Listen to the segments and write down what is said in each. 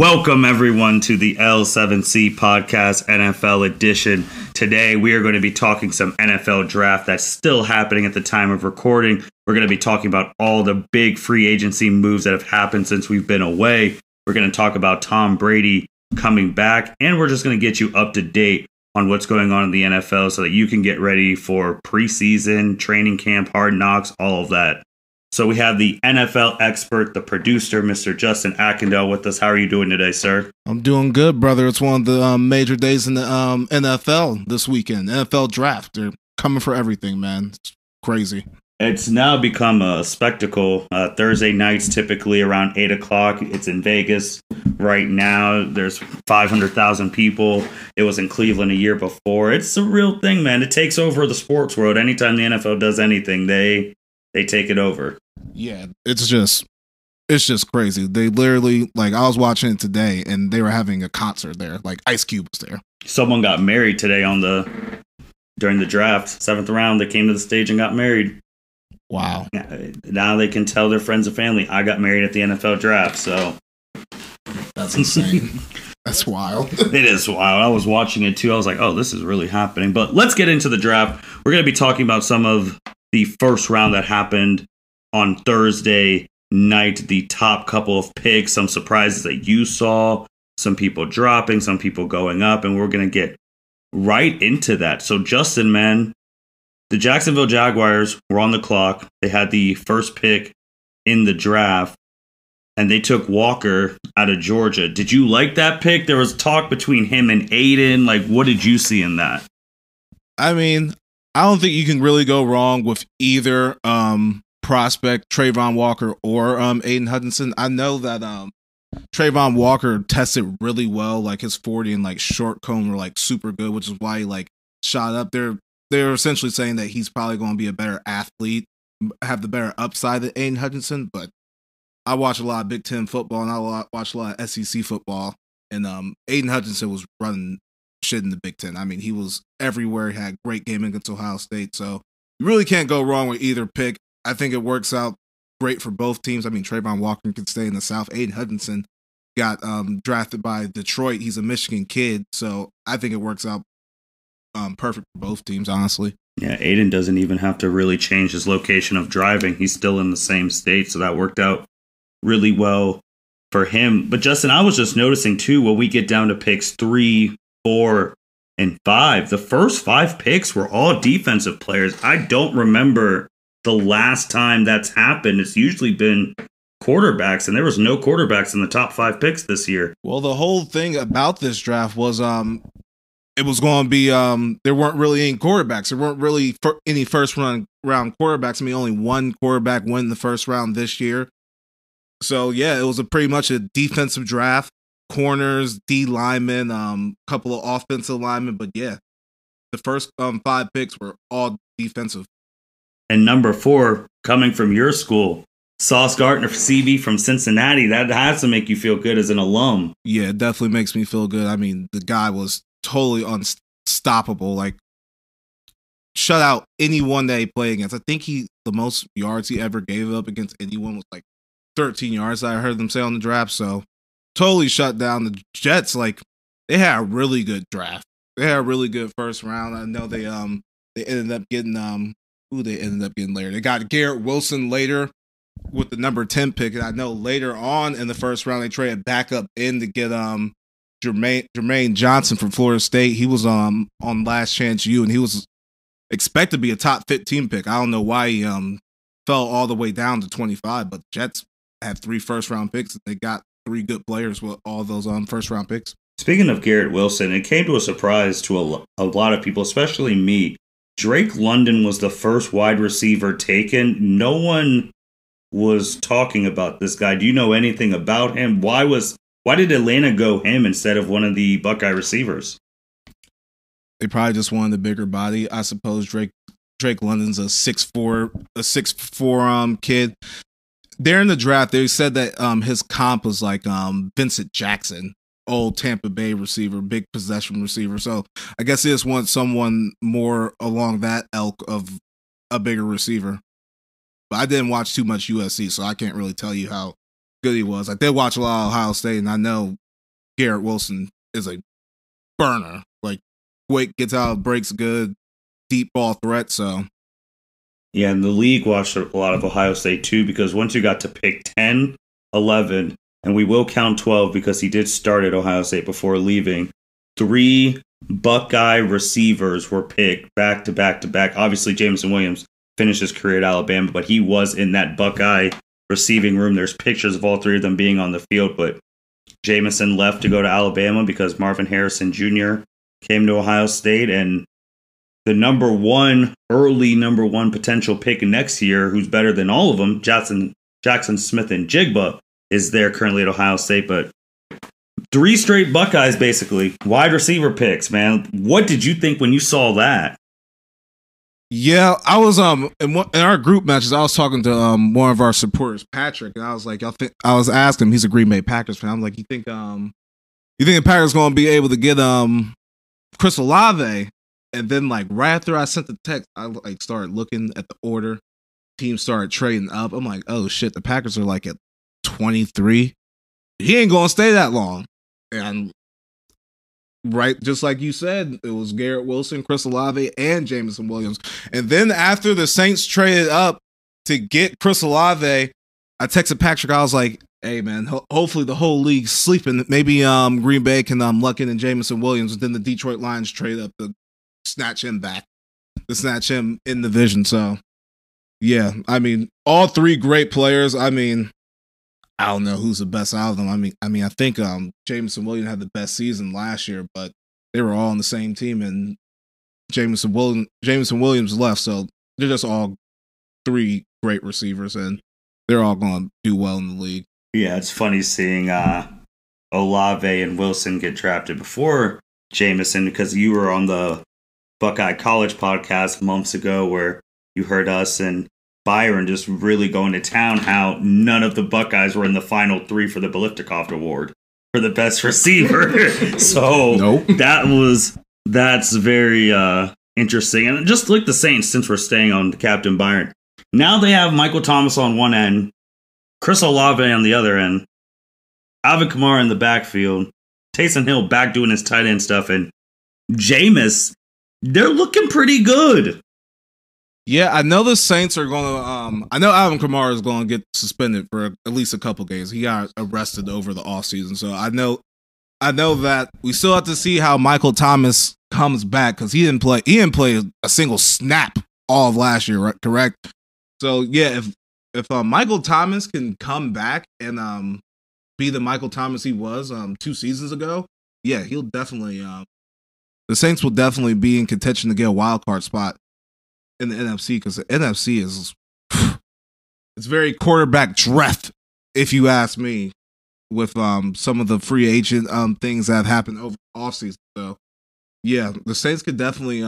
Welcome, everyone, to the L7C Podcast NFL Edition. Today, we are going to be talking some NFL draft that's still happening at the time of recording. We're going to be talking about all the big free agency moves that have happened since we've been away. We're going to talk about Tom Brady coming back, and we're just going to get you up to date on what's going on in the NFL so that you can get ready for preseason, training camp, hard knocks, all of that. So we have the NFL expert, the producer, Mr. Justin Akindele with us. How are you doing today, sir? I'm doing good, brother. It's one of the major days in the NFL this weekend. NFL draft. They're coming for everything, man. It's crazy. It's now become a spectacle. Thursday nights, typically around 8 o'clock. It's in Vegas right now. There's 500,000 people. It was in Cleveland a year before. It's a real thing, man. It takes over the sports world. Anytime the NFL does anything, they take it over. Yeah, it's just crazy. They literally, like, I was watching it today, and they were having a concert there. Like, Ice Cube was there. Someone got married today during the draft, 7th round. They came to the stage and got married. Wow. Now they can tell their friends and family, I got married at the NFL draft. So that's insane. That's wild. It is wild. I was watching it too. I was like, oh, this is really happening. But let's get into the draft. We're going to be talking about some of the first round that happened on Thursday night, the top couple of picks, some surprises that you saw, some people dropping, some people going up, and we're going to get right into that. So, Justin, man, the Jacksonville Jaguars were on the clock. They had the first pick in the draft, and they took Walker out of Georgia. Did you like that pick? There was talk between him and Aiden. Like, what did you see in that? I mean, I don't think you can really go wrong with either prospect, Trayvon Walker or Aiden Hutchinson. I know that Trayvon Walker tested really well, like his 40 and like short cone were like super good, which is why he like shot up. They're essentially saying that he's probably going to be a better athlete, have the better upside than Aiden Hutchinson. But I watch a lot of Big Ten football and I watch a lot of SEC football, and Aiden Hutchinson was running shit in the Big Ten. I mean, he was everywhere. He had great game against Ohio State. So you really can't go wrong with either pick. I think it works out great for both teams. I mean, Trayvon Walker can stay in the South. Aiden Hutchinson got drafted by Detroit. He's a Michigan kid. So I think it works out perfect for both teams, honestly. Yeah, Aiden doesn't even have to really change his location of driving. He's still in the same state. So that worked out really well for him. But Justin, I was just noticing too, when we get down to picks 3, 4, and 5, the first 5 picks were all defensive players. I don't remember the last time that's happened. It's usually been quarterbacks, and there was no quarterbacks in the top 5 picks this year. Well, the whole thing about this draft was it was going to be there weren't really any quarterbacks. There weren't really any first round quarterbacks. I mean, only one quarterback went in the first round this year. So yeah, it was pretty much a defensive draft. Corners, D linemen, couple of offensive linemen, but yeah, the first 5 picks were all defensive. And number 4, coming from your school, Sauce Gardner CV from Cincinnati. That has to make you feel good as an alum. Yeah, it definitely makes me feel good. I mean, the guy was totally unstoppable. Like, shut out anyone that he played against. I think the most yards he ever gave up against anyone was like 13 yards. I heard them say on the draft. So totally shut down the Jets. Like, they had a really good draft. They had a really good first round. I know they ended up getting who they ended up getting later. They got Garrett Wilson later with the number 10 pick. And I know later on in the first round they traded back up in to get Jermaine Johnson from Florida State. He was on Last Chance U, and he was expected to be a top 15 pick. I don't know why he fell all the way down to 25, but the Jets had 3 first round picks. They got 3 good players with all those first round picks. Speaking of Garrett Wilson, it came to a surprise to a lot of people, especially me. Drake London was the first wide receiver taken. No one was talking about this guy. Do you know anything about him? Why did Atlanta go him instead of one of the Buckeye receivers? They probably just wanted a bigger body. I suppose Drake London's a 6'4" kid. During the draft, they said that his comp was like Vincent Jackson, old Tampa Bay receiver, big possession receiver. So I guess they just want someone more along that ilk of a bigger receiver. But I didn't watch too much USC, so I can't really tell you how good he was. I did watch a lot of Ohio State, and I know Garrett Wilson is a burner. Like, quick, gets out, breaks good, deep ball threat. So, yeah, and the league watched a lot of Ohio State too, because once you got to pick 10, 11, and we will count 12 because he did start at Ohio State before leaving, 3 Buckeye receivers were picked back to back to back. Obviously, Jameson Williams finished his career at Alabama, but he was in that Buckeye receiving room. There's pictures of all 3 of them being on the field, but Jameson left to go to Alabama because Marvin Harrison Jr. came to Ohio State, and the early number one potential pick next year, who's better than all of them, Jackson Smith and Jigba, is there currently at Ohio State. But 3 straight Buckeyes, basically. Wide receiver picks, man. What did you think when you saw that? Yeah, I was in our group matches. I was talking to one of our supporters, Patrick, and I was like, I was asking him. He's a Green Bay Packers fan. I'm like, you think the Packers going to be able to get Chris Olave? And then like right after I sent the text, I like started looking at the order. Teams started trading up. I'm like, oh shit, the Packers are like at 23. He ain't going to stay that long. And right, just like you said, it was Garrett Wilson, Chris Olave, and Jameson Williams. And then after the Saints traded up to get Chris Olave, I texted Patrick. I was like, hey, man, hopefully the whole league's sleeping. Maybe Green Bay can luck in Jameson Williams, and then the Detroit Lions trade up to snatch him back, to snatch him in the division. So, yeah, I mean, all 3 great players. I mean, I don't know who's the best out of them. I think Jameson Williams had the best season last year, but they were all on the same team, and Jameson Williams left, so they're just all 3 great receivers, and they're all going to do well in the league. Yeah, it's funny seeing Olave and Wilson get drafted before Jameson, because you were on the Buckeye College podcast months ago where you heard us and Byron just really going to town how none of the Buckeyes were in the final 3 for the Biletnikoff Award for the best receiver. So nope. that's very interesting. And just like the Saints, since we're staying on Captain Byron, now they have Michael Thomas on one end, Chris Olave on the other end, Alvin Kamara in the backfield, Taysom Hill back doing his tight end stuff, and Jameis, they're looking pretty good. Yeah, I know the Saints are going to. I know Alvin Kamara is going to get suspended for at least a couple games. He got arrested over the offseason, so I know that we still have to see how Michael Thomas comes back, because he didn't play a single snap all of last year, right? Correct. So yeah, if Michael Thomas can come back and be the Michael Thomas he was 2 seasons ago, yeah, he'll definitely. The Saints will definitely be in contention to get a wild card spot in the NFC, because the NFC is it's very quarterback draft, if you ask me, with some of the free agent things that have happened over offseason. So yeah, the Saints could definitely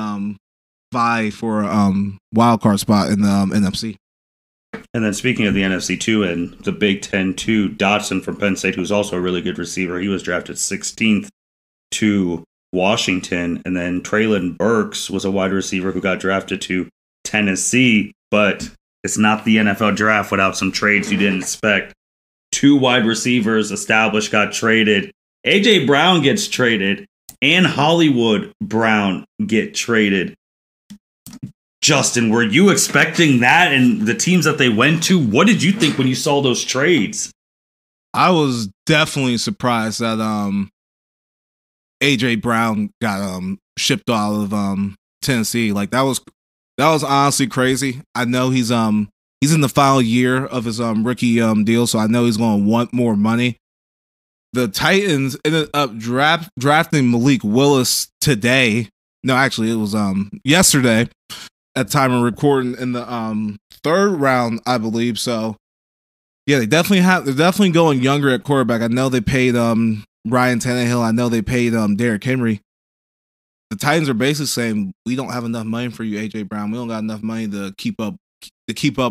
vie for a wild card spot in the NFC. And then speaking of the NFC too, and the Big Ten too, Dotson from Penn State, who's also a really good receiver, he was drafted 16th to Washington. And then Treylon Burks was a wide receiver who got drafted to Tennessee, but it's not the NFL draft without some trades you didn't expect. 2 wide receivers established got traded. AJ Brown gets traded, and Hollywood Brown get traded. Justin, were you expecting that, and the teams that they went to? What did you think when you saw those trades? I was definitely surprised that AJ Brown got shipped out of Tennessee. Like that was honestly crazy. I know he's in the final year of his rookie deal, so I know he's going to want more money. The Titans ended up drafting Malik Willis today. No, actually, it was yesterday at time of recording in the 3rd round, I believe. So yeah, they're definitely going younger at quarterback. I know they paid Ryan Tannehill. I know they paid Derrick Henry. The Titans are basically saying, we don't have enough money for you, AJ Brown. We don't got enough money to keep up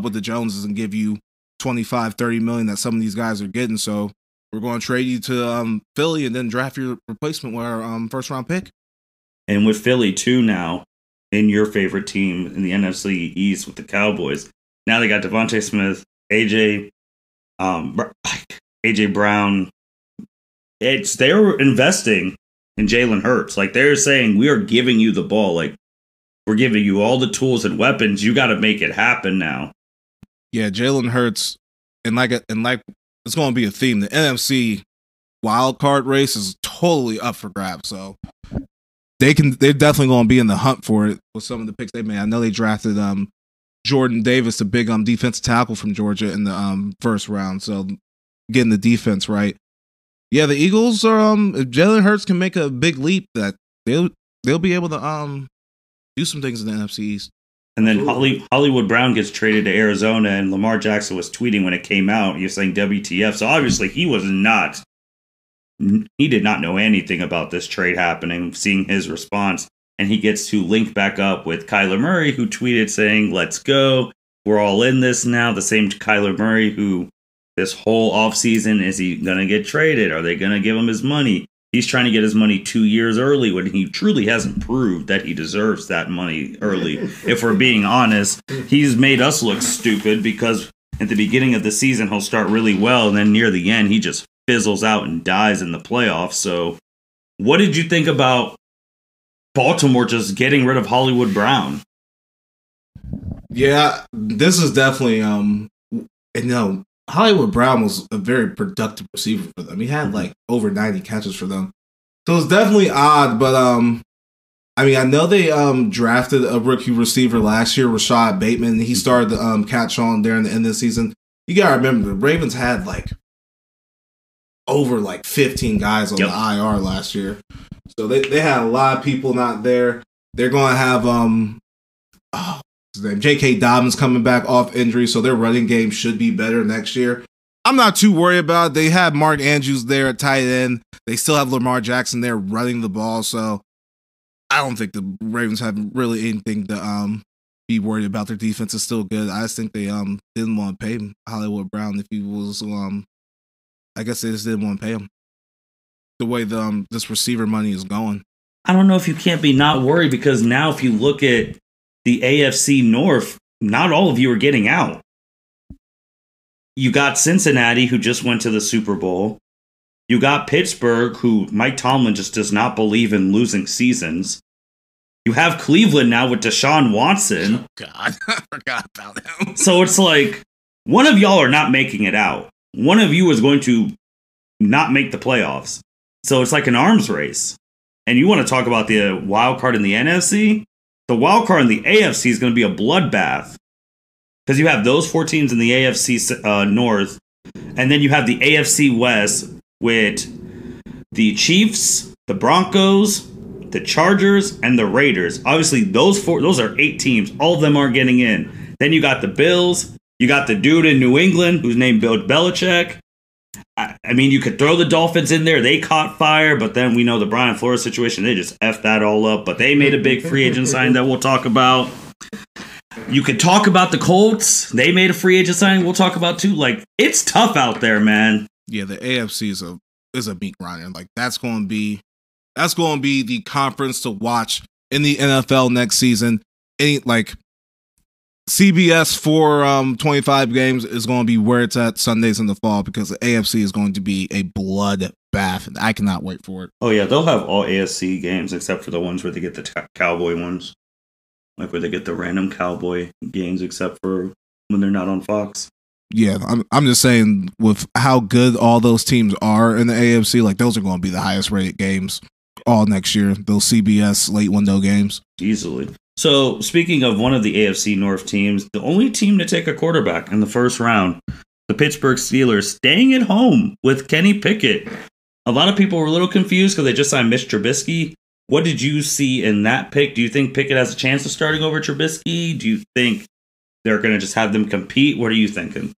with the Joneses and give you $25-30 million that some of these guys are getting. So we're going to trade you to Philly and then draft your replacement with our 1st round pick. And with Philly too now, in your favorite team in the NFC East with the Cowboys, now they got Devontae Smith, AJ Brown, they're investing in Jalen Hurts. Like, they're saying, we are giving you the ball. Like, we're giving you all the tools and weapons. You got to make it happen now. Yeah, Jalen Hurts, and like it's going to be a theme. The NFC wild card race is totally up for grabs. So they're definitely going to be in the hunt for it with some of the picks they made. I know they drafted Jordan Davis, a big defensive tackle from Georgia, in the first round. So getting the defense right. Yeah, the Eagles are if Jalen Hurts can make a big leap, that they'll be able to do some things in the NFC East. And then Hollywood Brown gets traded to Arizona, and Lamar Jackson was tweeting when it came out. He was saying WTF. So obviously he did not know anything about this trade happening, seeing his response. And he gets to link back up with Kyler Murray, who tweeted saying, let's go. We're all in this now. The same Kyler Murray who this whole offseason, is he going to get traded? Are they going to give him his money? He's trying to get his money 2 years early when he truly hasn't proved that he deserves that money early. If we're being honest, he's made us look stupid because at the beginning of the season, he'll start really well. And then near the end, he just fizzles out and dies in the playoffs. So what did you think about Baltimore just getting rid of Hollywood Brown? Yeah, this is definitely, Hollywood Brown was a very productive receiver for them. He had like over 90 catches for them. So it's definitely odd, but I know they drafted a rookie receiver last year, Rashad Bateman. He started to catch on there in the end of the season. You gotta remember, the Ravens had over 15 guys on the IR last year. So they had a lot of people not there. They're gonna have J.K. Dobbins coming back off injury, so their running game should be better next year. I'm not too worried about it. They have Mark Andrews there at tight end. They still have Lamar Jackson there running the ball, so I don't think the Ravens have really anything to be worried about. Their defense is still good. I just think they didn't want to pay Hollywood Brown if he was I guess they just didn't want to pay him the way this receiver money is going. I don't know if you can't be not worried, because now if you look at the AFC North, not all of you are getting out. You got Cincinnati, who just went to the Super Bowl. You got Pittsburgh, who Mike Tomlin just does not believe in losing seasons. You have Cleveland now with Deshaun Watson. Oh, God, I forgot about him. So it's like, one of y'all are not making it out. One of you is going to not make the playoffs. So it's like an arms race. And you want to talk about the wild card in the NFC? The wild card in the AFC is going to be a bloodbath, because you have those 4 teams in the AFC North, and then you have the AFC West with the Chiefs, the Broncos, the Chargers, and the Raiders. Obviously, those are 8 teams. All of them aren't getting in. Then you got the Bills. You got the dude in New England who's named Bill Belichick. I mean, you could throw the Dolphins in there. They caught fire, but then we know the Brian Flores situation. They just effed that all up. But they made a big free agent signing that we'll talk about. You could talk about the Colts. They made a free agent signing we'll talk about too. Like, it's tough out there, man. Yeah, the AFC is a meat grinder. Like, that's going to be the conference to watch in the NFL next season. CBS for 25 games is going to be where it's at Sundays in the fall, because the AFC is going to be a bloodbath. I cannot wait for it. Oh, yeah. They'll have all AFC games except for the ones where they get the Cowboy ones. Like where they get the random Cowboy games, except for when they're not on Fox. Yeah, I'm just saying, with how good all those teams are in the AFC, like, those are going to be the highest rated games all next year. Those CBS late window games. Easily. So, speaking of one of the AFC North teams, the only team to take a quarterback in the first round, the Pittsburgh Steelers, staying at home with Kenny Pickett. A lot of people were a little confused because they just signed Mitch Trubisky. What did you see in that pick? Do you think Pickett has a chance of starting over Trubisky? Do you think they're going to just have them compete? What are you thinking?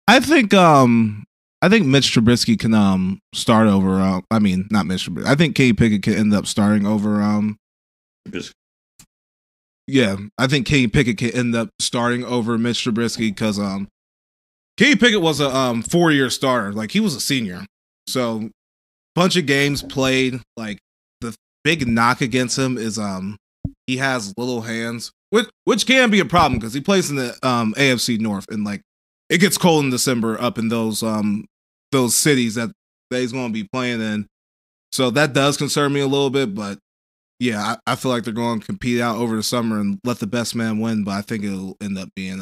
I think Mitch Trubisky can start over. Not Mitch Trubisky. I think Kenny Pickett can end up starting over Trubisky. Yeah, I think Kenny Pickett can end up starting over Mitch Trubisky, because Kenny Pickett was a 4-year starter. Like, he was a senior. So, bunch of games played. Like, the big knock against him is he has little hands, which can be a problem because he plays in the AFC North, and like, it gets cold in December up in those cities that that he's going to be playing in. So that does concern me a little bit, but yeah, I feel like they're going to compete out over the summer and let the best man win, but I think it'll end up being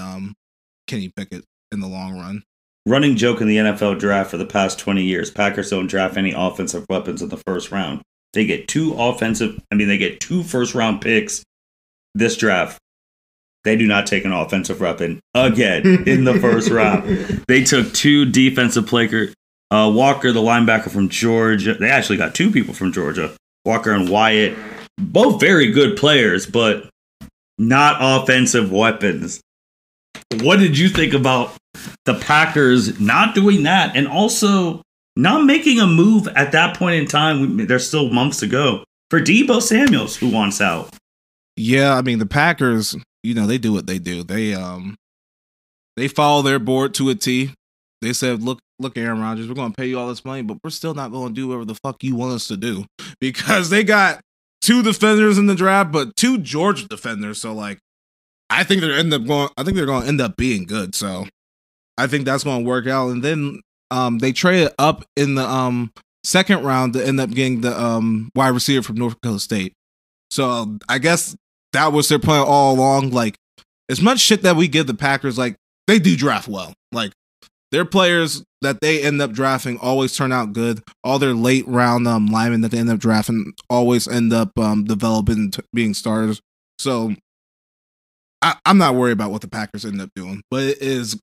Kenny Pickett in the long run. Running joke in the NFL draft for the past 20 years, Packers don't draft any offensive weapons in the first round. They get two first round picks this draft. They do not take an offensive weapon again in the first round. They took two defensive players. Walker, the linebacker from Georgia. They actually got two people from Georgia. Walker and Wyatt. Both very good players, but not offensive weapons. What did you think about the Packers not doing that and also not making a move at that point in time? There's still months to go for Deebo Samuels, who wants out. Yeah, I mean, the Packers, they do what they do. They follow their board to a T. They said, look, Aaron Rodgers, we're going to pay you all this money, but we're still not going to do whatever the fuck you want us to do, because they got two defenders in the draft, but two Georgia defenders. So I think they're going to end up being good. So I think that's going to work out. And then they traded up in the second round to end up getting the wide receiver from North Dakota State. So I guess that was their plan all along. As much shit that we give the Packers, they do draft well. Their players that they end up drafting always turn out good. All their late round linemen that they end up drafting always end up developing being starters. So I'm not worried about what the Packers end up doing, but it is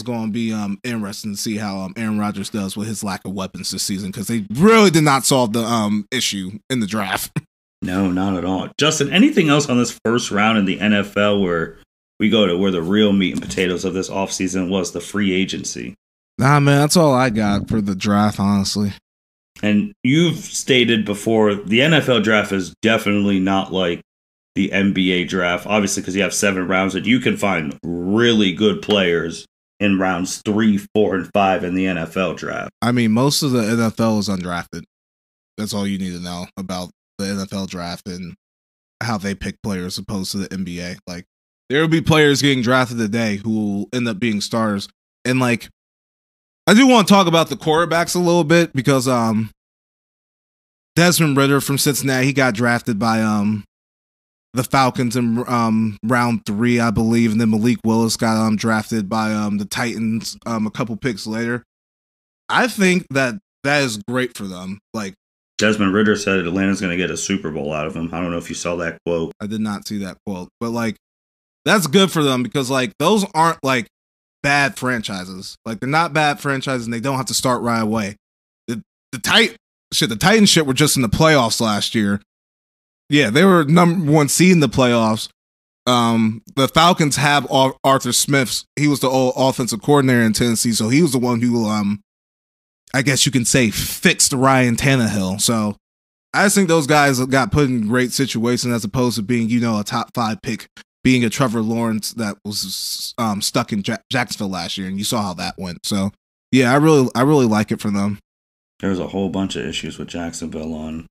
going to be interesting to see how Aaron Rodgers does with his lack of weapons this season, because they really did not solve the issue in the draft. No, not at all. Justin, anything else on this first round in the NFL where we go to where the real meat and potatoes of this offseason was the free agency? Nah, man, that's all I got for the draft, honestly. And you've stated before, the NFL draft is definitely not like the NBA draft, obviously, because you have 7 rounds, and you can find really good players in rounds 3, 4, and 5 in the NFL draft. I mean, most of the NFL is undrafted. That's all you need to know about the NFL draft and how they pick players opposed to the NBA. There will be players getting drafted today who will end up being stars. And I do want to talk about the quarterbacks a little bit, because Desmond Ridder from Cincinnati, he got drafted by the Falcons in round 3, I believe, and then Malik Willis got drafted by the Titans a couple picks later. I think that is great for them. Desmond Ridder said Atlanta's going to get a Super Bowl out of him. I don't know if you saw that quote. I did not see that quote, but that's good for them, because those aren't bad franchises. They're not bad franchises, and they don't have to start right away. The Titans shit were just in the playoffs last year. Yeah, they were number 1 seed in the playoffs. The Falcons have Arthur Smith. He was the old offensive coordinator in Tennessee, so he was the one who, I guess you can say, fixed Ryan Tannehill. So I just think those guys got put in great situations, as opposed to being, a top 5 pick, being a Trevor Lawrence that was stuck in Jacksonville last year, and you saw how that went. So yeah, I really like it for them. There's a whole bunch of issues with Jacksonville on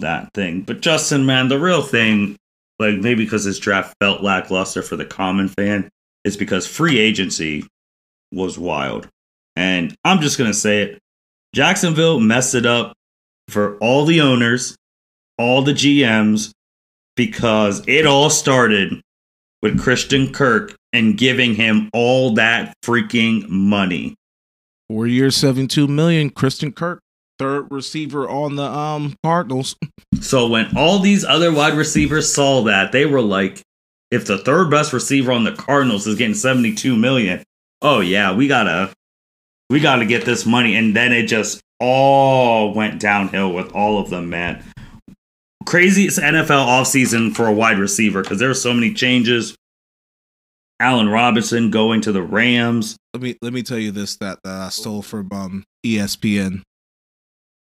that thing. But Justin, man, the real thing, maybe because this draft felt lackluster for the common fan, is because free agency was wild. And I'm just going to say it. Jacksonville messed it up for all the owners, all the GMs, because it all started with Christian Kirk and giving him all that freaking money. 4 years, $72 million. Christian Kirk, third receiver on the Cardinals. So when all these other wide receivers saw that, they were like, if the third best receiver on the Cardinals is getting $72 million, oh yeah, we gotta get this money. And then it just all went downhill with all of them, man. Craziest NFL offseason for a wide receiver, because there were so many changes. Allen Robinson going to the Rams. Let me tell you this that I stole from ESPN.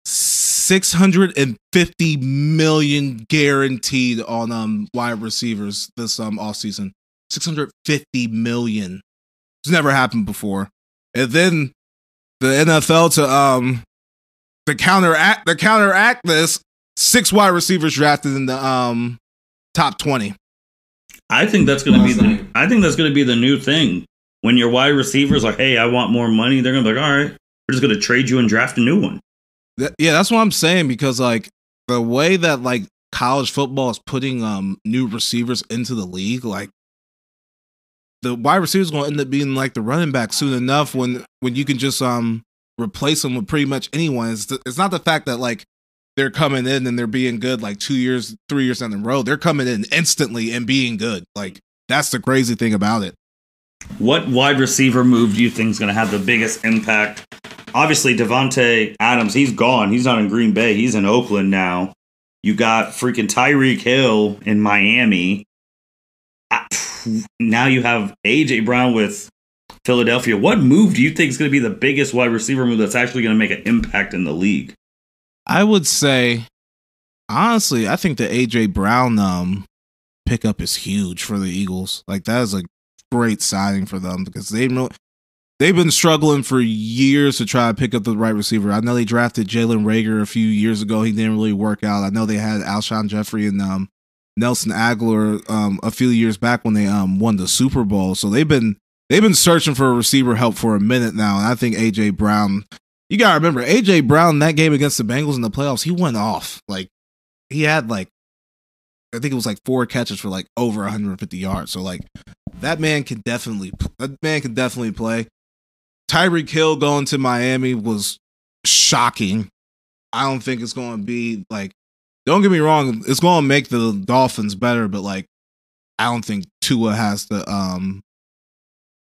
$650 million guaranteed on wide receivers this offseason. $650 million. It's never happened before. And then the NFL to counteract this, 6 wide receivers drafted in the top 20. I think that's going to be the new thing. When your wide receivers like, hey, I want more money, they're going to be like, all right, we're just going to trade you and draft a new one. Yeah, that's what I'm saying, because like the way that like college football is putting new receivers into the league, like the wide receivers going to end up being like the running back soon enough when you can just replace them with pretty much anyone. It's not the fact that like they're coming in and they're being good like 2 years, 3 years down the road. They're coming in instantly and being good. Like that's the crazy thing about it. What wide receiver move do you think is going to have the biggest impact? Obviously, Devontae Adams, he's gone. He's not in Green Bay. He's in Oakland now. You got freaking Tyreek Hill in Miami. Now you have A.J. Brown with Philadelphia. What move do you think is going to be the biggest wide receiver move that's actually going to make an impact in the league? I would say, honestly, I think the A.J. Brown pickup is huge for the Eagles. Like, that is a great signing for them because they've been struggling for years to try to pick up the right receiver. I know they drafted Jalen Reagor a few years ago. He didn't really work out. I know they had Alshon Jeffrey and Nelson Aguilar a few years back when they won the Super Bowl. So they've been searching for a receiver help for a minute now. And I think A.J. Brown, you got to remember, A.J. Brown, that game against the Bengals in the playoffs, he went off. Like, he had like, I think it was like 4 catches for like over 150 yards. So like, that man can definitely play. Tyreek Hill going to Miami was shocking. I don't think it's going to be like, don't get me wrong, it's going to make the Dolphins better, but like, I don't think Tua has the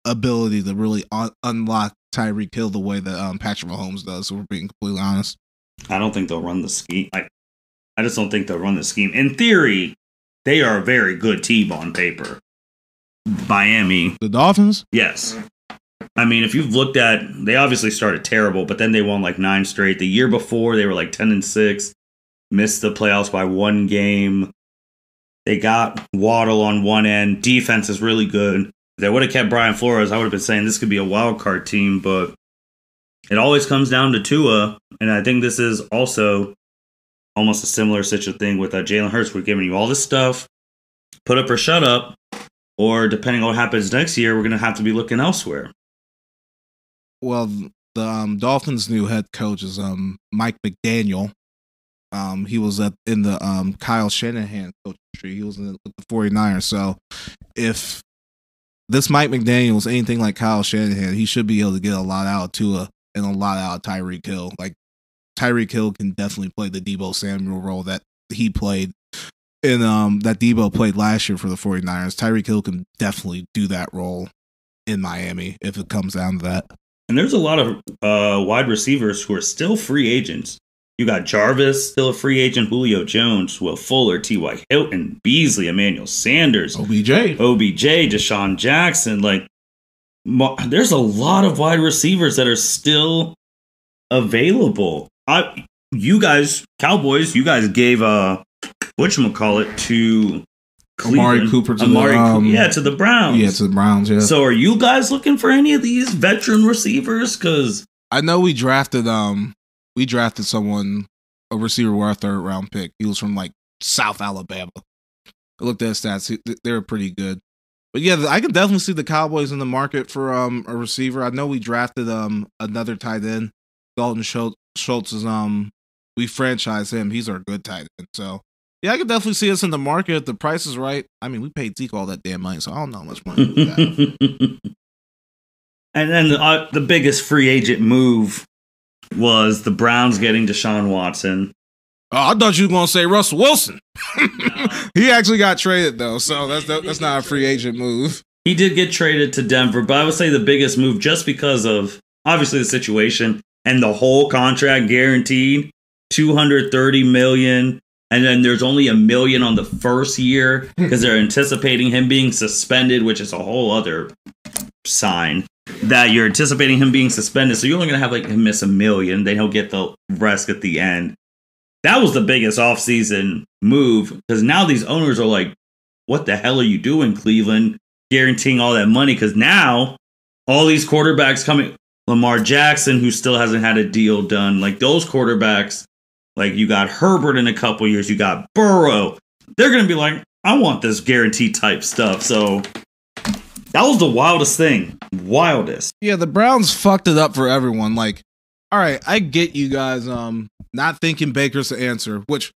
ability to really unlock Tyreek Hill the way that Patrick Mahomes does. So we're being completely honest. I don't think they'll run the scheme. I just don't think they'll run the scheme. In theory, they are a very good team on paper. Miami. The Dolphins? Yes. I mean, if you've looked at, they obviously started terrible, but then they won like 9 straight. The year before, they were like 10-6, missed the playoffs by 1 game. They got Waddle on one end. Defense is really good. If they would have kept Brian Flores, I would have been saying this could be a wild card team, but it always comes down to Tua, and I think this is also almost a similar situation thing with Jalen Hurts. We're giving you all this stuff, put up or shut up, or depending on what happens next year, we're going to have to be looking elsewhere. Well, the Dolphins' new head coach is Mike McDaniel. He was in the Kyle Shanahan coach tree. He was with the 49ers. So if this Mike McDaniel is anything like Kyle Shanahan, he should be able to get a lot out of Tua and a lot out of Tyreek Hill. Like, Tyreek Hill can definitely play the Deebo Samuel role that he played in that Deebo played last year for the 49ers. Tyreek Hill can definitely do that role in Miami if it comes down to that. And there's a lot of wide receivers who are still free agents. You got Jarvis, still a free agent, Julio Jones, Will Fuller, T.Y. Hilton, Beasley, Emmanuel Sanders, OBJ, Deshaun Jackson. Like, there's a lot of wide receivers that are still available. You guys, Cowboys, you guys gave whatchamacallit to Cleveland. Amari Cooper to to the Browns. Yeah, to the Browns, yeah. So are you guys looking for any of these veteran receivers? Because I know we drafted someone, a receiver with our 3rd round pick. He was from like South Alabama. I looked at his stats. They were pretty good. But yeah, I can definitely see the Cowboys in the market for a receiver. I know we drafted another tight end. Dalton Schultz is we franchised him. He's our good tight end. So yeah, I could definitely see us in the market if the price is right. I mean, we paid Zeke all that damn money, so I don't know how much money we got. And then the biggest free agent move was the Browns getting Deshaun Watson. Oh, I thought you were going to say Russell Wilson. No. He actually got traded, though, so that's not a free agent move. He did get traded to Denver, but I would say the biggest move, just because of, obviously, the situation and the whole contract guaranteed, $230 million. And then there's only $1 million on the first year because they're anticipating him being suspended, which is a whole other sign that you're anticipating him being suspended. So you're only going to have like him miss $1 million. Then he'll get the rest at the end. That was the biggest offseason move because now these owners are like, what the hell are you doing, Cleveland? Guaranteeing all that money because now all these quarterbacks coming, Lamar Jackson, who still hasn't had a deal done, like those quarterbacks. Like, you got Herbert in a couple years. You got Burrow. They're going to be like, I want this guarantee type stuff. So that was the wildest thing. Wildest. Yeah, the Browns fucked it up for everyone. Like, all right, I get you guys not thinking Baker's the answer, which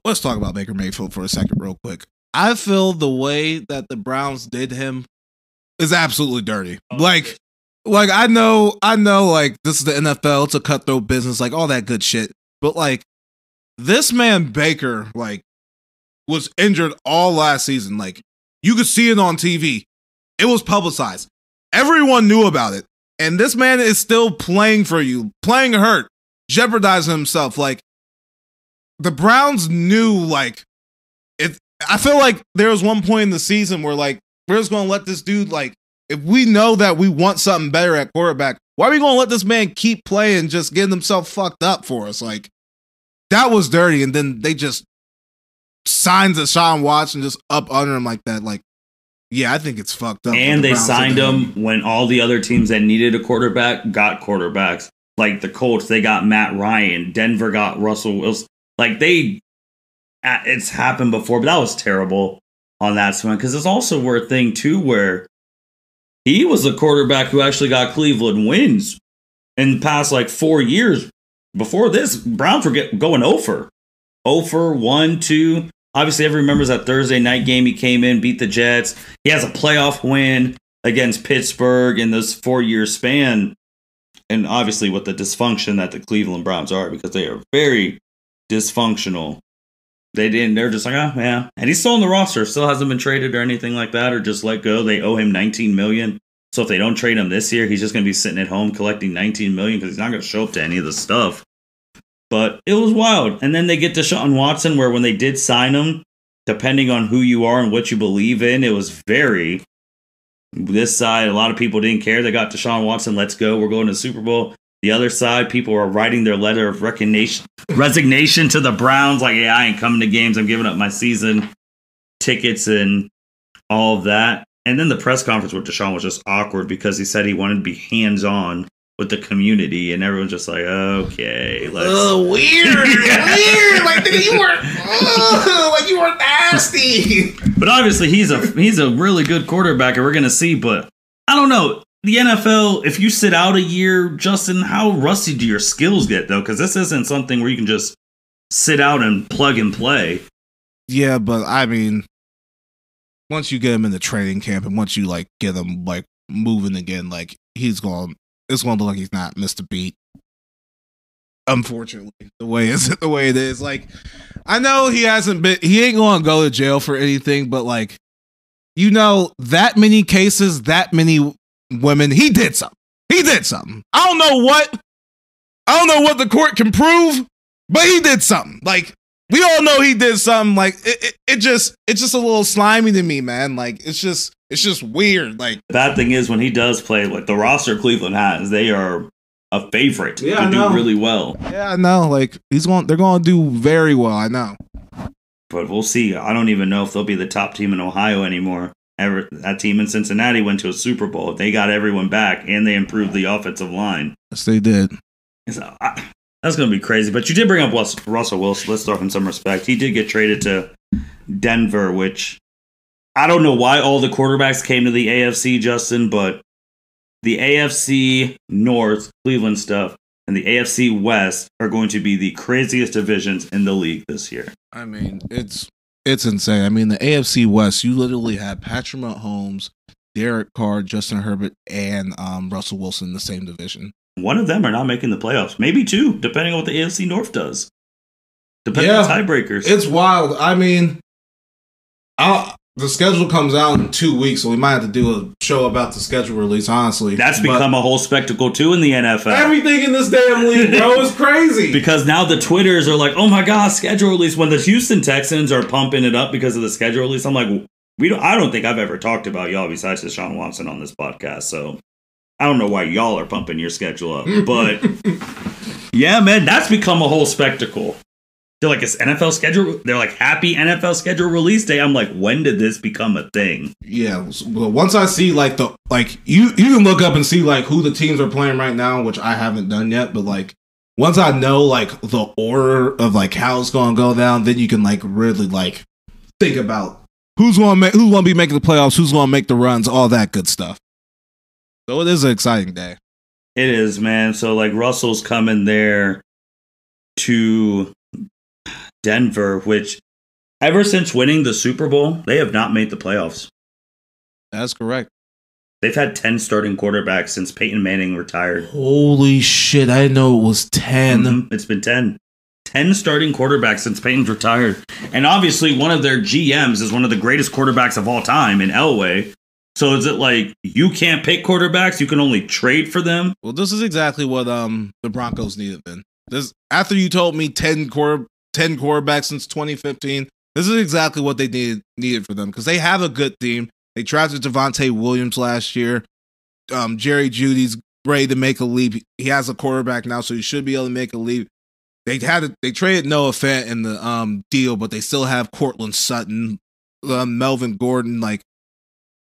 let's talk about Baker Mayfield for a second real quick. I feel the way that the Browns did him is absolutely dirty. Like I know like this is the NFL, it's a cutthroat business, like all that good shit. But like this man Baker like was injured all last season. Like you could see it on TV. It was publicized. Everyone knew about it. And this man is still playing for you, playing hurt, jeopardizing himself. Like the Browns knew like it. I feel like there was one point in the season where like we're just gonna let this dude like, if we know that we want something better at quarterback, why are we gonna let this man keep playing, just getting himself fucked up for us? Like that was dirty. And then they just signed Deshaun Watson just up under him like that. Like, yeah, I think it's fucked up. And they signed him when all the other teams that needed a quarterback got quarterbacks. Like the Colts, they got Matt Ryan. Denver got Russell Wilson. Like it's happened before, but that was terrible on that one. Because it's also a thing too where he was a quarterback who actually got Cleveland wins in the past like 4 years. Before this, Browns were going over 1, 2. Obviously, everyone remembers that Thursday night game. He came in, beat the Jets. He has a playoff win against Pittsburgh in this 4-year span. And obviously with the dysfunction that the Cleveland Browns are, because they are very dysfunctional. They're just like, oh, yeah. And he's still on the roster. Still hasn't been traded or anything like that or just let go. They owe him $19 million. So if they don't trade him this year, he's just going to be sitting at home collecting $19 million because he's not going to show up to any of the stuff. But it was wild. And then they get Deshaun Watson, where when they did sign him, depending on who you are and what you believe in, it was very... This side, a lot of people didn't care. They got Deshaun Watson, let's go, we're going to the Super Bowl. The other side, people are writing their letter of resignation to the Browns, like, yeah, I ain't coming to games, I'm giving up my season tickets and all of that. And then the press conference with Deshaun was just awkward because he said he wanted to be hands-on with the community, and everyone's just like, okay, let's... weird, weird, like you were nasty. But obviously, he's a really good quarterback, and we're gonna see. But I don't know, the NFL. If you sit out a year, Justin, how rusty do your skills get though? Because this isn't something where you can just sit out and plug and play. Yeah, but I mean, once you get him in the training camp, and once you like get him like moving again, like it's going to look like he's not missed a beat. Unfortunately, the way it is. Like, I know he ain't going to go to jail for anything, but like, you know, that many cases, that many women, he did something. I don't know what the court can prove, but he did something. Like, we all know he did something. Like, it's just a little slimy to me, man. Like, it's just weird. Like, the bad thing is when he does play, like the roster Cleveland has, they are a favorite to do really well. Yeah, I know. Like they're going to do very well. I know. But we'll see. I don't even know if they'll be the top team in Ohio anymore. That team in Cincinnati went to a Super Bowl. They got everyone back and they improved the offensive line. Yes, they did. So, that's going to be crazy. But you did bring up Russell Wilson. Let's throw him some respect. He did get traded to Denver, which I don't know why all the quarterbacks came to the AFC, Justin, but the AFC North, Cleveland stuff, and the AFC West are going to be the craziest divisions in the league this year. I mean, it's insane. I mean, the AFC West, you literally have Patrick Mahomes, Derek Carr, Justin Herbert, and Russell Wilson in the same division. One of them are not making the playoffs. Maybe two, depending on what the AFC North does. Depending on tiebreakers. It's wild. I mean, the schedule comes out in 2 weeks, so we might have to do a show about the schedule release, honestly. That's become a whole spectacle, too, in the NFL. Everything in this damn league, bro, is crazy. Because now the Twitters are like, oh my God, schedule release. When the Houston Texans are pumping it up because of the schedule release, I'm like, I don't think I've ever talked about y'all besides Deshaun Watson on this podcast, so I don't know why y'all are pumping your schedule up. But, yeah, man, that's become a whole spectacle. They're like, it's NFL schedule. They're like, happy NFL schedule release day. I'm like, when did this become a thing? Yeah. Well, once I see you can look up and see like who the teams are playing right now, which I haven't done yet. But like, once I know like the order of like how it's going to go down, then you can like really like think about who's going to be making the playoffs, who's going to make the runs, all that good stuff. So it is an exciting day. It is, man. So like Russell's coming there to Denver, which ever since winning the Super Bowl, they have not made the playoffs. That's correct. They've had 10 starting quarterbacks since Peyton Manning retired. Holy shit, I didn't know it was 10. Mm-hmm. It's been 10. 10 starting quarterbacks since Peyton's retired. And obviously one of their GMs is one of the greatest quarterbacks of all time in Elway. So is it like you can't pick quarterbacks, you can only trade for them? Well, this is exactly what the Broncos needed then. This after you told me 10 quarterbacks since 2015, this is exactly what they needed for them because they have a good team. They drafted Javonte Williams last year. Jerry Jeudy's ready to make a leap. He has a quarterback now, so he should be able to make a leap. They traded Noah Fant in the deal, but they still have Cortland Sutton, Melvin Gordon. Like,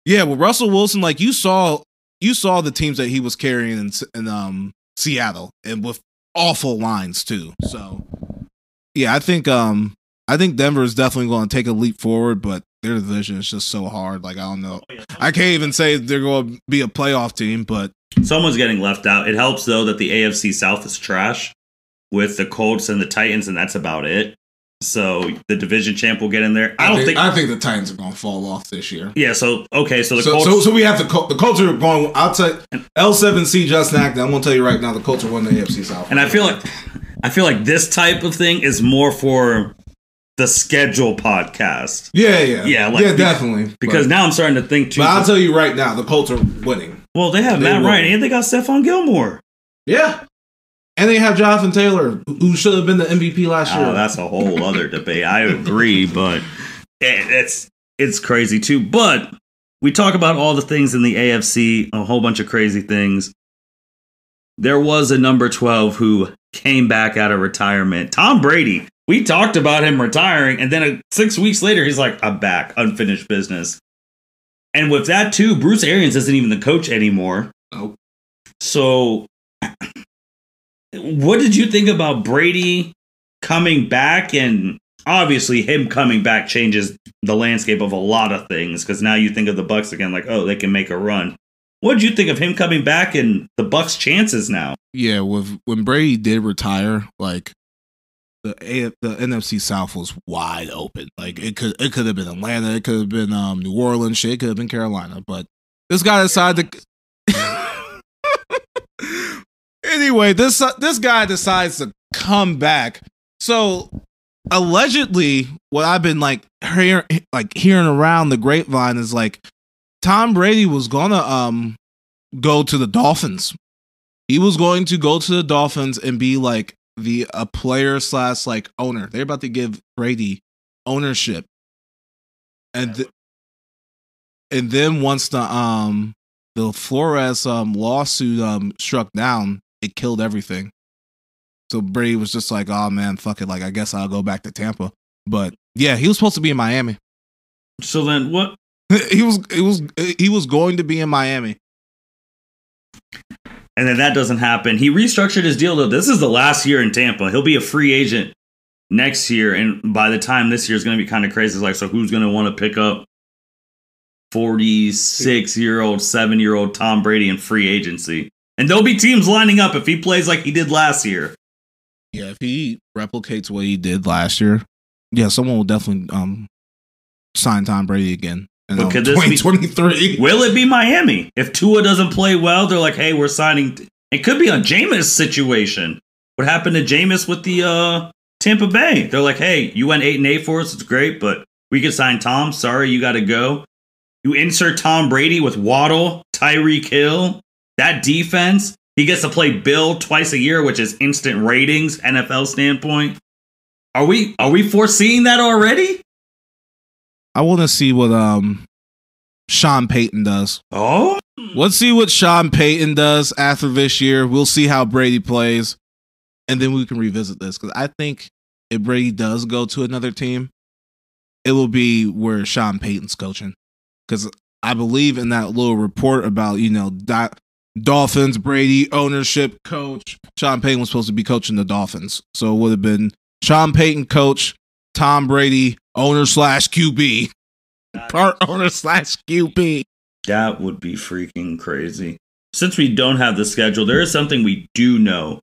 yeah, with Russell Wilson, like you saw the teams that he was carrying in Seattle, and with awful lines too. So, yeah, I think Denver is definitely going to take a leap forward, but their division is just so hard. Like, I don't know. I can't even say they're going to be a playoff team, but someone's getting left out. It helps though that the AFC South is trash with the Colts and the Titans, and that's about it. So the division champ will get in there. I think the Titans are going to fall off this year. Yeah. So okay. So the Colts. So we have the Colts are going. I'll tell L7C Justin Akindele. I'm going to tell you right now, the Colts are winning the AFC South. And I feel like this type of thing is more for the schedule podcast. Yeah, definitely. Because now I'm starting to think too. But I'll tell you right now, the Colts are winning. Well, they have Matt Ryan and they got Stephon Gilmore. Yeah. And they have Jonathan Taylor, who should have been the MVP last year. That's a whole other debate. I agree, but it's crazy too. But we talk about all the things in the AFC, a whole bunch of crazy things. There was a number 12 who came back out of retirement. Tom Brady. We talked about him retiring, and then 6 weeks later, he's like, I'm back, unfinished business. And with that too, Bruce Arians isn't even the coach anymore. Nope. So what did you think about Brady coming back? And obviously him coming back changes the landscape of a lot of things because now you think of the Bucs again like, oh, they can make a run. What did you think of him coming back and the Bucs' chances now? Yeah, when Brady did retire, like the NFC South was wide open. Like it could have been Atlanta, it could have been New Orleans, shit, it could have been Carolina, but this guy decided to Anyway, this guy decides to come back. So allegedly, what I've been hearing around the grapevine is like Tom Brady was gonna go to the Dolphins. He was going to go to the Dolphins and be like a player / like owner. They're about to give Brady ownership, and then once the Flores lawsuit struck down, it killed everything. So Brady was just like, oh man, fuck it. Like, I guess I'll go back to Tampa. But yeah, he was supposed to be in Miami. So then what? he was going to be in Miami. And then that doesn't happen. He restructured his deal though. This is the last year in Tampa. He'll be a free agent next year. And by the time this year is going to be kind of crazy. It's like, so who's going to want to pick up 46-year-old, 7-year-old Tom Brady in free agency? And there'll be teams lining up if he plays like he did last year. Yeah, if he replicates what he did last year, yeah, someone will definitely sign Tom Brady again. But could this 2023? Will it be Miami? If Tua doesn't play well, they're like, hey, we're signing. It could be a Jameis situation. What happened to Jameis with the Tampa Bay? They're like, hey, you went 8-8 for us. It's great, but we could sign Tom. Sorry, you got to go. You insert Tom Brady with Waddle, Tyreek Hill. That defense, he gets to play Bill twice a year, which is instant ratings, NFL standpoint. Are we foreseeing that already? I want to see what Sean Payton does. Oh? Let's see what Sean Payton does after this year. We'll see how Brady plays, and then we can revisit this. Because I think if Brady does go to another team, it will be where Sean Payton's coaching. Because I believe in that little report about, Dolphins, Brady, ownership, coach. Sean Payton was supposed to be coaching the Dolphins. So it would have been Sean Payton, coach, Tom Brady, owner / QB. Part owner / QB. That would be freaking crazy. since we don't have the schedule, there is something we do know.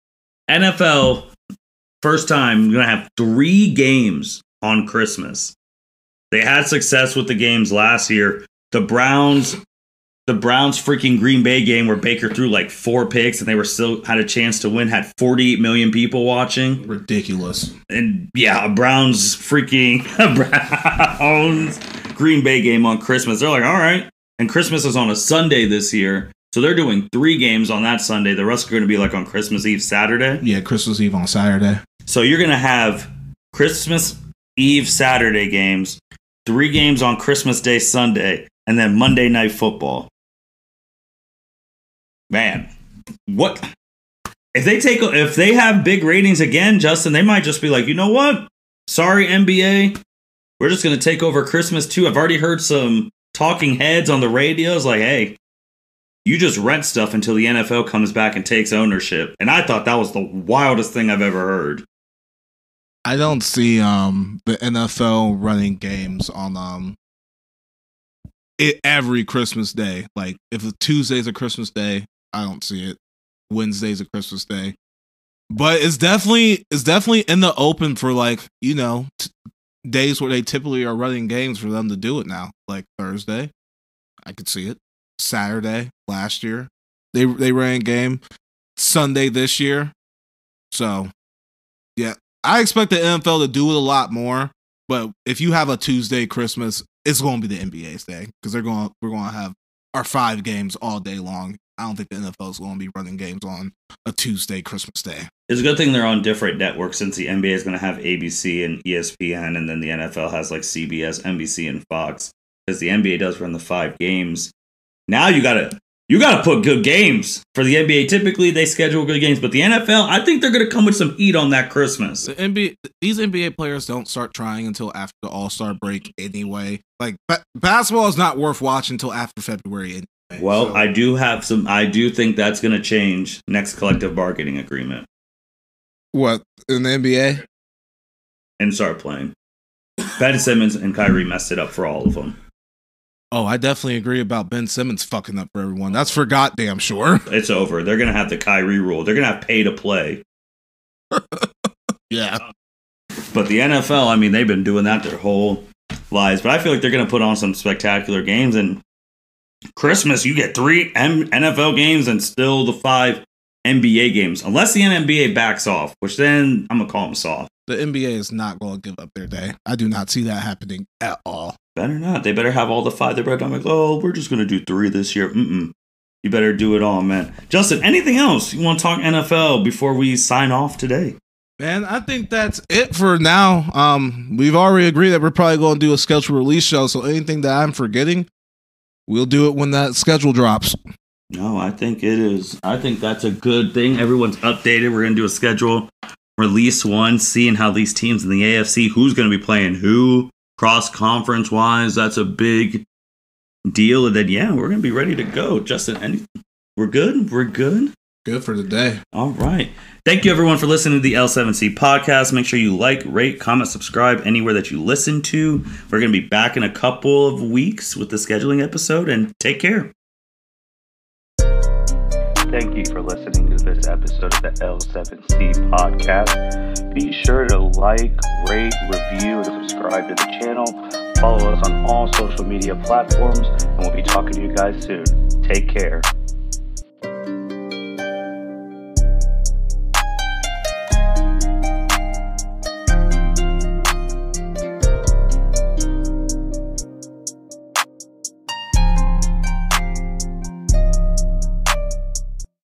NFL, first time, going to have 3 games on Christmas. They had success with the games last year. The Browns freaking Green Bay game where Baker threw like 4 picks and they were still had a chance to win, had 48 million people watching. Ridiculous. And yeah, Browns Green Bay game on Christmas. They're like, all right. And Christmas is on a Sunday this year. So they're doing 3 games on that Sunday. The rest are going to be like on Christmas Eve, Saturday. Yeah, Christmas Eve on Saturday. So you're going to have Christmas Eve, Saturday games, 3 games on Christmas Day, Sunday, and then Monday Night Football. Man, what if they have big ratings again, Justin? They might just be like, you know what? Sorry, NBA, we're just gonna take over Christmas too. I've already heard some talking heads on the radios like, hey, you just rent stuff until the NFL comes back and takes ownership. And I thought that was the wildest thing I've ever heard. I don't see the NFL running games on every Christmas day. Like if Tuesday's a Christmas day, I don't see it. Wednesday's a Christmas day, but it's definitely in the open for like, you know, days where they typically are running games for them to do it now. Like Thursday, I could see it. Saturday last year, they ran a game. Sunday this year, so yeah, I expect the NFL to do it a lot more. But if you have a Tuesday Christmas, it's going to be the NBA's day because we're going to have our 5 games all day long. I don't think the NFL is going to be running games on a Tuesday Christmas Day. It's a good thing they're on different networks since the NBA is going to have ABC and ESPN, and then the NFL has like CBS, NBC, and Fox. Because the NBA does run the 5 games. Now you gotta put good games for the NBA. Typically they schedule good games, but the NFL, I think they're gonna come with some heat on that Christmas. These NBA players don't start trying until after the All-Star break anyway. Like basketball is not worth watching until after February anyway. Well, so. I do think that's going to change next collective bargaining agreement. What, in the NBA? And start playing. Ben Simmons and Kyrie messed it up for all of them. Oh, I definitely agree about Ben Simmons fucking up for everyone. That's for goddamn sure. It's over. They're going to have the Kyrie rule. They're going to have pay to play. Yeah. But the NFL, I mean, they've been doing that their whole lives. But I feel like they're going to put on some spectacular games. And Christmas, you get 3 NFL games and still the 5 NBA games. Unless the NBA backs off, which then I'm going to call them soft. The NBA is not going to give up their day. I do not see that happening at all. Better not. They better have all the 5. They better not like, oh, we're just going to do 3 this year. You better do it all, man. Justin, anything else you want to talk NFL before we sign off today? Man, I think that's it for now. We've already agreed that we're probably going to do a scheduled release show, so anything that I'm forgetting, we'll do it when that schedule drops. No, I think it is. I think that's a good thing. Everyone's updated. We're going to do a schedule release one, seeing how these teams in the AFC, who's going to be playing who, cross-conference wise. That's a big deal. And then, yeah, we're going to be ready to go. Justin, we're good? We're good? Good for the day. All right. Thank you, everyone, for listening to the L7C podcast. Make sure you like, rate, comment, subscribe anywhere that you listen to. We're going to be back in a couple of weeks with the scheduling episode, and take care. Thank you for listening to this episode of the L7C podcast. Be sure to like, rate, review, and subscribe to the channel. Follow us on all social media platforms, and we'll be talking to you guys soon. Take care.